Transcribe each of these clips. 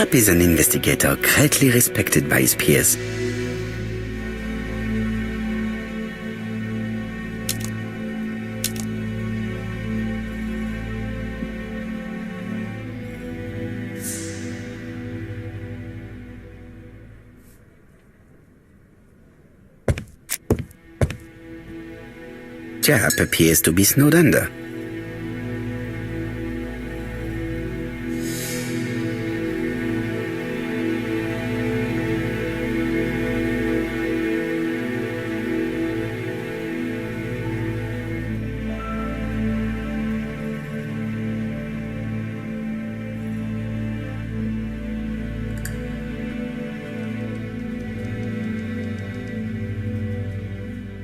Jap is an investigator greatly respected by his peers. Jap appears to be snowed under.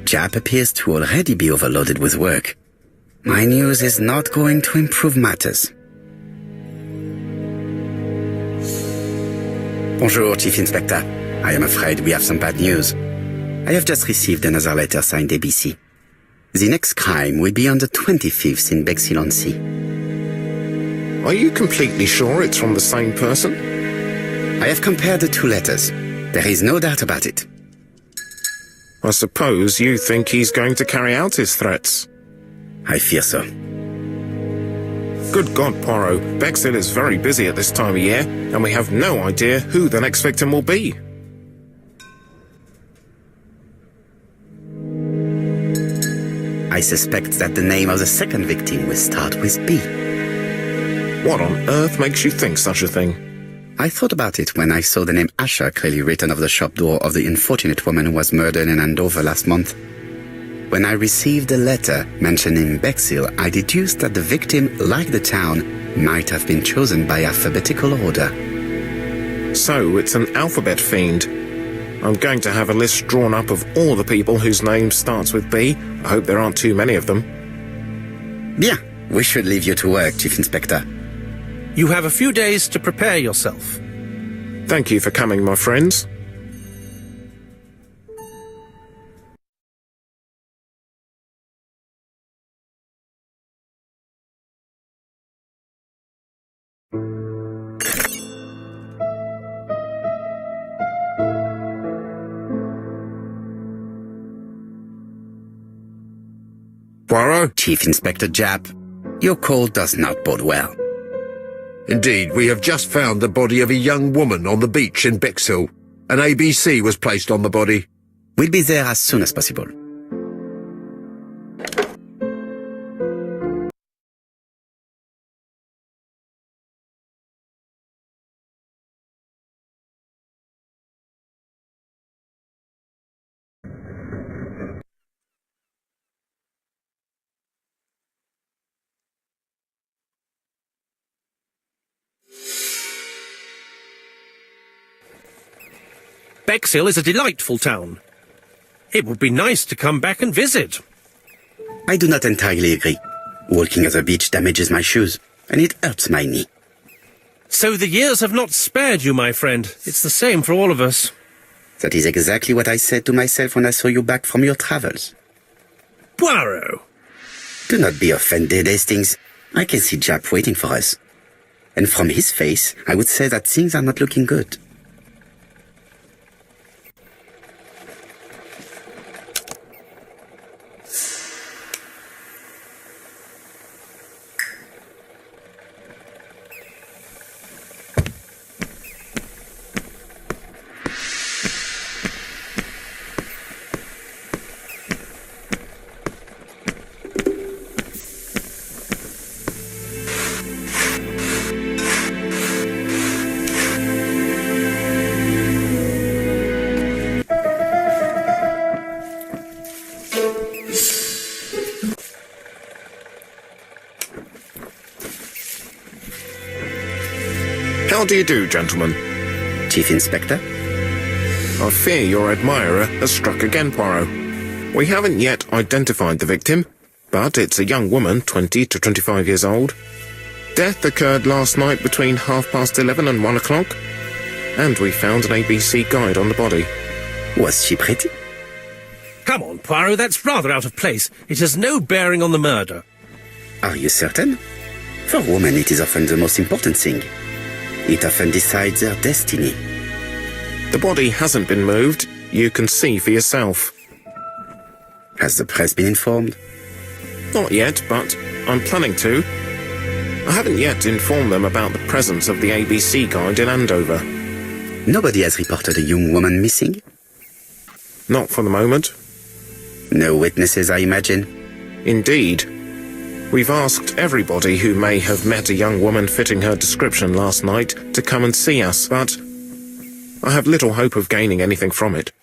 Jap appears to already be overloaded with work. My news is not going to improve matters. Bonjour, Chief Inspector. I am afraid we have some bad news. I have just received another letter signed ABC. The next crime will be on the 25th in Bexhill-on-Sea. Are you completely sure it's from the same person? I have compared the two letters. There is no doubt about it. I suppose you think he's going to carry out his threats. I fear so. Good God, Poirot. Bexhill is very busy at this time of year, and we have no idea who the next victim will be. I suspect that the name of the second victim will start with B. What on earth makes you think such a thing? I thought about it when I saw the name Asher clearly written over the shop door of the unfortunate woman who was murdered in Andover last month. When I received a letter mentioning Bexhill, I deduced that the victim, like the town, might have been chosen by alphabetical order. So it's an alphabet fiend. I'm going to have a list drawn up of all the people whose name starts with B. I hope there aren't too many of them. Bien, we should leave you to work, Chief Inspector. You have a few days to prepare yourself. Thank you for coming, my friends. Poirot? Chief Inspector Jap, your call does not bode well. Indeed, we have just found the body of a young woman on the beach in Bexhill. An ABC was placed on the body. We'll be there as soon as possible. Bexhill is a delightful town. It would be nice to come back and visit. I do not entirely agree. Walking at the beach damages my shoes, and it hurts my knee. So the years have not spared you, my friend. It's the same for all of us. That is exactly what I said to myself when I saw you back from your travels. Poirot! Do not be offended, Hastings. I can see Jap waiting for us. And from his face, I would say that things are not looking good. How do you do, gentlemen? Chief Inspector? I fear your admirer has struck again, Poirot. We haven't yet identified the victim, but it's a young woman, 20 to 25 years old. Death occurred last night between 11:30 and 1 o'clock, and we found an ABC guide on the body. Was she pretty? Come on, Poirot, that's rather out of place. It has no bearing on the murder. Are you certain? For women, it is often the most important thing. It often decides their destiny. The body hasn't been moved. You can see for yourself. Has the press been informed? Not yet, but I'm planning to. I haven't yet informed them about the presence of the ABC guide in Andover. Nobody has reported a young woman missing? Not for the moment. No witnesses, I imagine? Indeed. We've asked everybody who may have met a young woman fitting her description last night to come and see us, but I have little hope of gaining anything from it.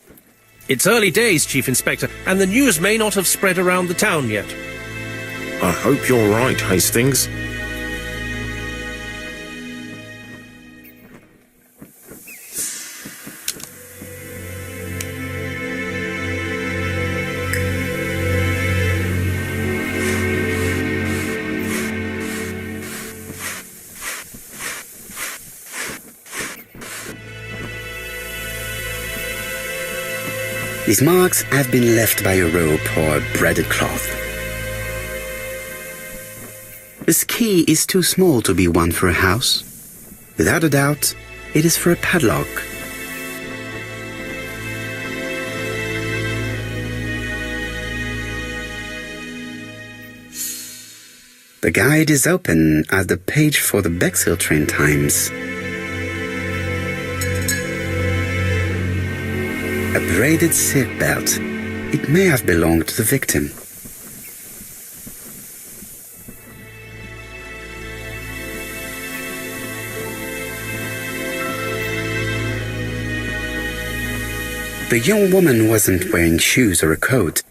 It's early days, Chief Inspector, and the news may not have spread around the town yet. I hope you're right, Hastings. These marks have been left by a rope or a braided cloth. This key is too small to be one for a house. Without a doubt, it is for a padlock. The guide is open as the page for the Bexhill train times. A braided silk belt. It may have belonged to the victim. The young woman wasn't wearing shoes or a coat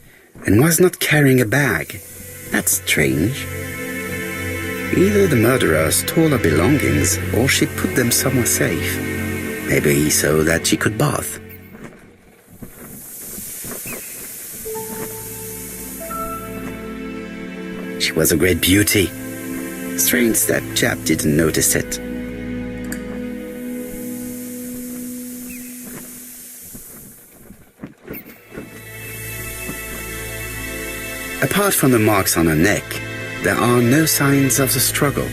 and was not carrying a bag. That's strange. Either the murderer stole her belongings or she put them somewhere safe. Maybe so that she could bath. She was a great beauty. Strange that chap didn't notice it. Apart from the marks on her neck, there are no signs of the struggle.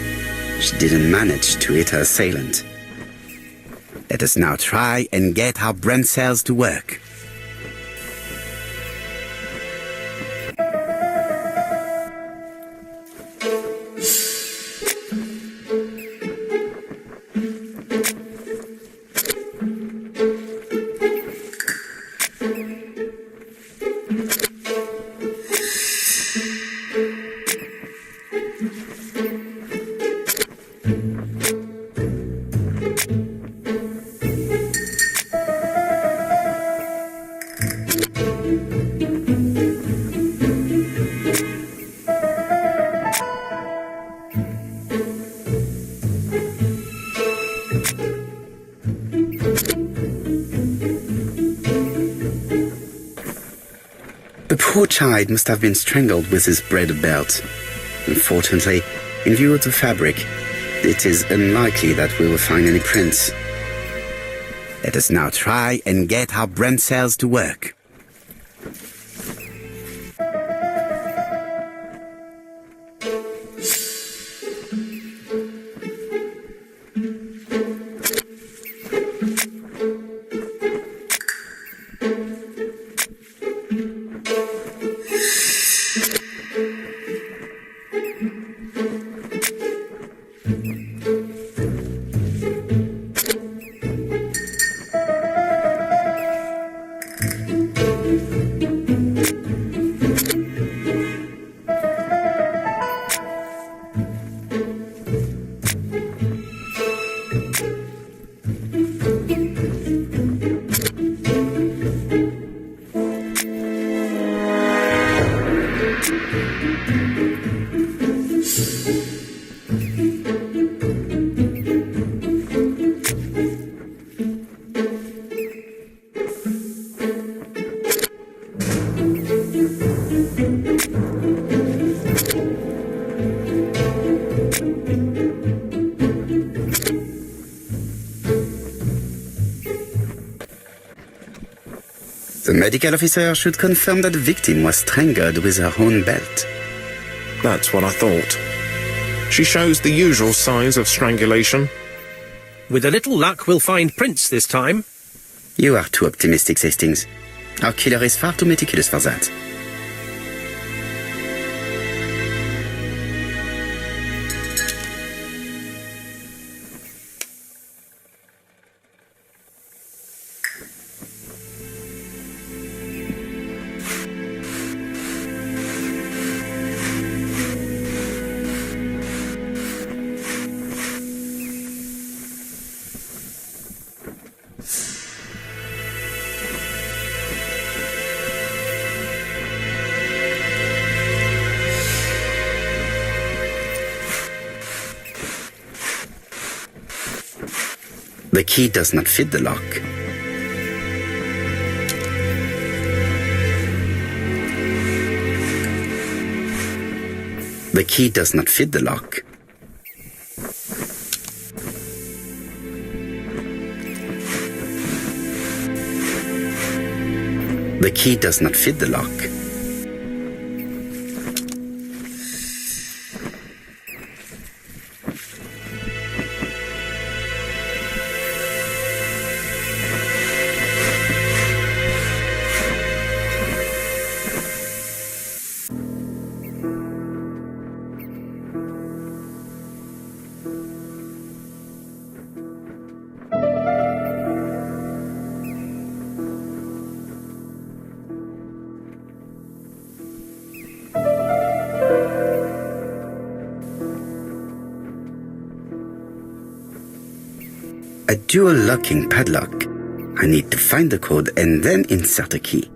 She didn't manage to hit her assailant. Let us now try and get our brain cells to work. The poor child must have been strangled with his braided belt. Unfortunately, in view of the fabric, it is unlikely that we will find any prints. Let us now try and get our brain cells to work. The medical officer should confirm that the victim was strangled with her own belt. That's what I thought. She shows the usual signs of strangulation. With a little luck, we'll find Prince this time. You are too optimistic, Hastings. Our killer is far too meticulous for that. The key does not fit the lock. The key does not fit the lock. The key does not fit the lock. A dual locking padlock. I need to find the code and then insert a key.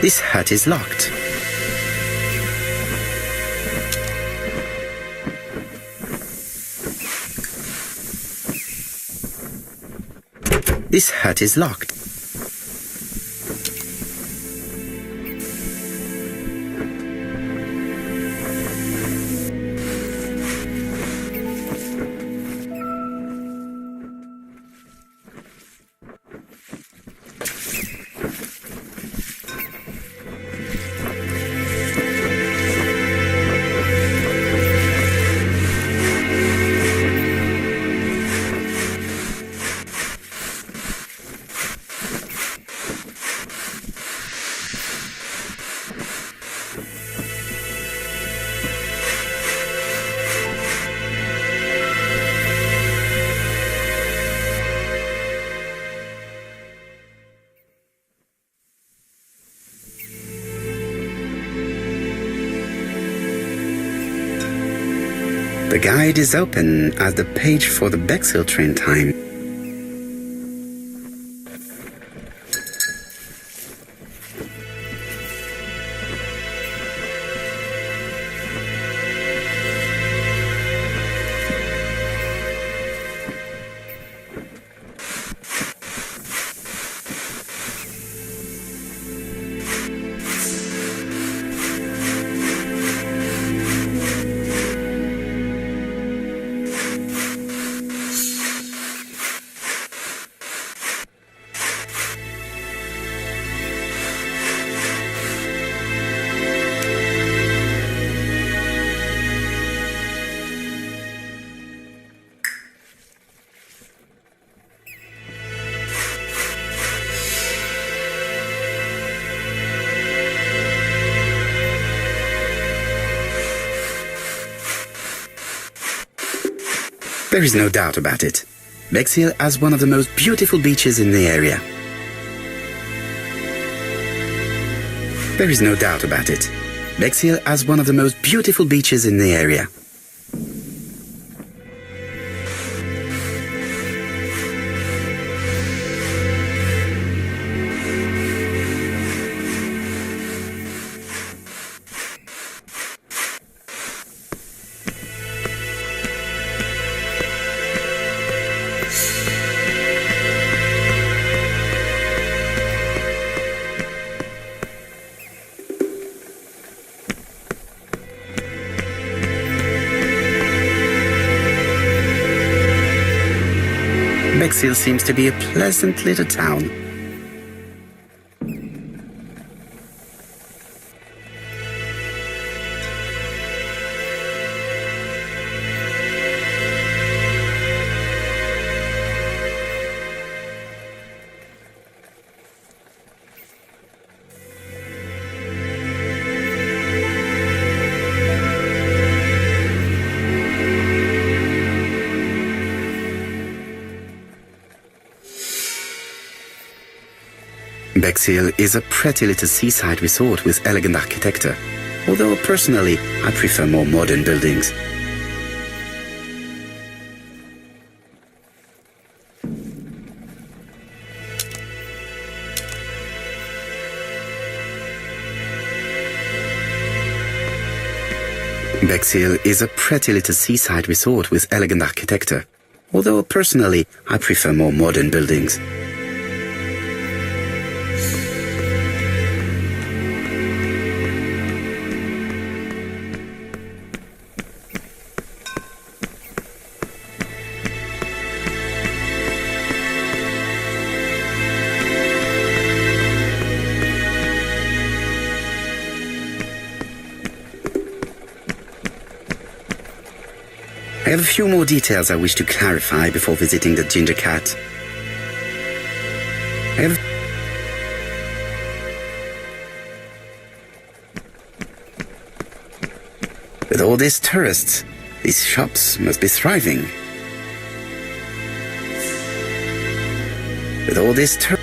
This hut is locked. This hut is locked. The guide is open as the page for the Bexhill train time. There is no doubt about it. Bexhill has one of the most beautiful beaches in the area. There is no doubt about it. Bexhill has one of the most beautiful beaches in the area. Bexhill seems to be a pleasant little town. Bexhill is a pretty little seaside resort with elegant architecture, although personally I prefer more modern buildings. Bexhill is a pretty little seaside resort with elegant architecture, although personally I prefer more modern buildings. I have a few more details I wish to clarify before visiting the Ginger Cat. With all these tourists, these shops must be thriving. With all these tourists...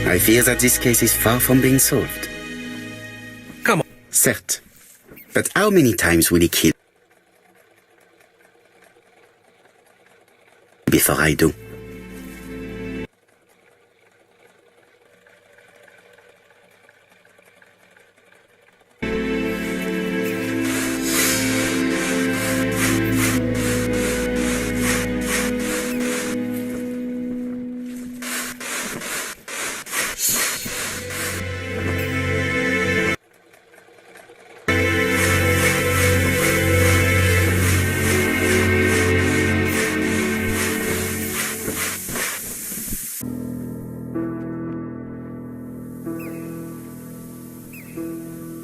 I fear that this case is far from being solved. Come on. Certes. But how many times will he kill before I do?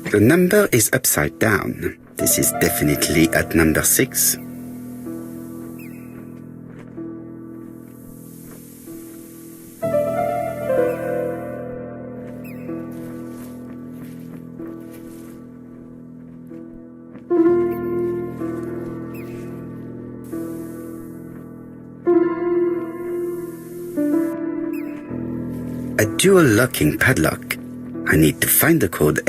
The number is upside down. This is definitely at number 6. A dual locking padlock. I need to find the code.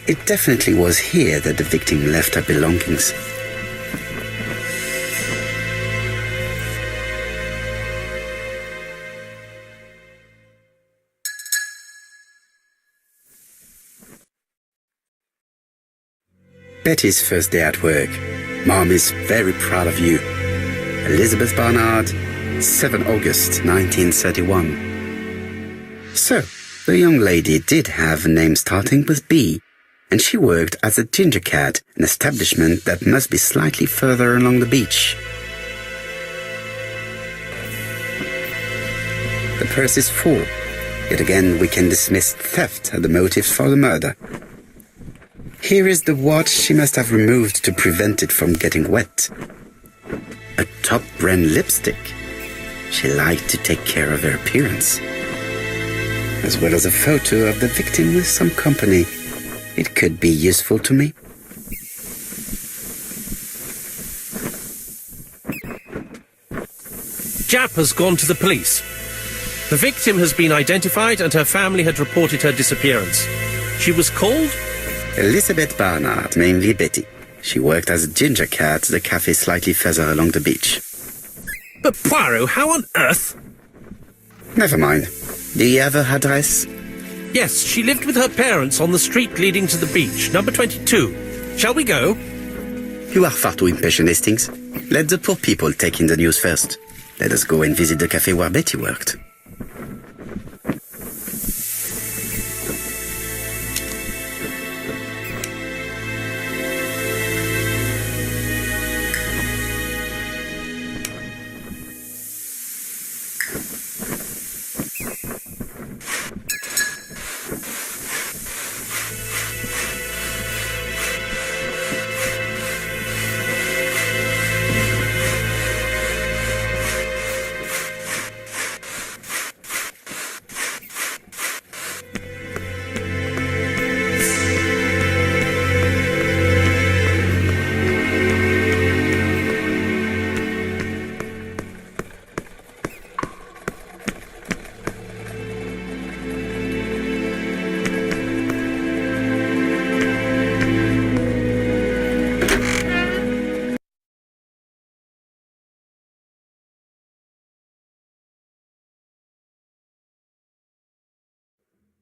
It definitely was here that the victim left her belongings. Betty's first day at work. Mom is very proud of you. Elizabeth Barnard, 7 August 1931. So, the young lady did have a name starting with B, and she worked as a ginger cat, an establishment that must be slightly further along the beach. The purse is full. Yet again, we can dismiss theft as the motive for the murder. Here is the watch she must have removed to prevent it from getting wet. A top brand lipstick. She liked to take care of her appearance. As well as a photo of the victim with some company. It could be useful to me. Jap has gone to the police. The victim has been identified and her family had reported her disappearance. She was called? Elizabeth Barnard, mainly Betty. She worked as a ginger cat at the cafe slightly further along the beach. But Poirot, how on earth? Never mind. Do you have her address? Yes, she lived with her parents on the street leading to the beach, number 22. Shall we go? You are far too impatient, Hastings. Let the poor people take in the news first. Let us go and visit the cafe where Betty worked.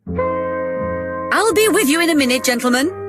I'll be with you in a minute, gentlemen.